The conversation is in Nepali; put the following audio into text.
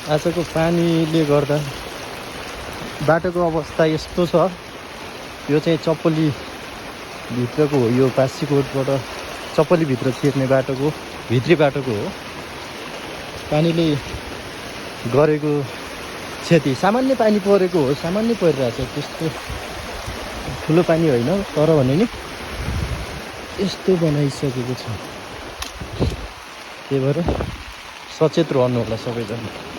आजको पानीले गर्दा बाटोको अवस्था यस्तो छ। यो चाहिँ चप्पली भित्रको हो, यो पासीकोटबाट चप्पली भित्र छिर्ने बाटोको भित्री बाटोको हो। पानीले गरेको क्षति सामान्य पानी परेको हो, सामान्य परिरहेछ, त्यस्तो ठुलो पानी होइन, तर भने नि यस्तो बनाइसकेको छ। त्यही भएर सचेत रहनु होला सबैजना।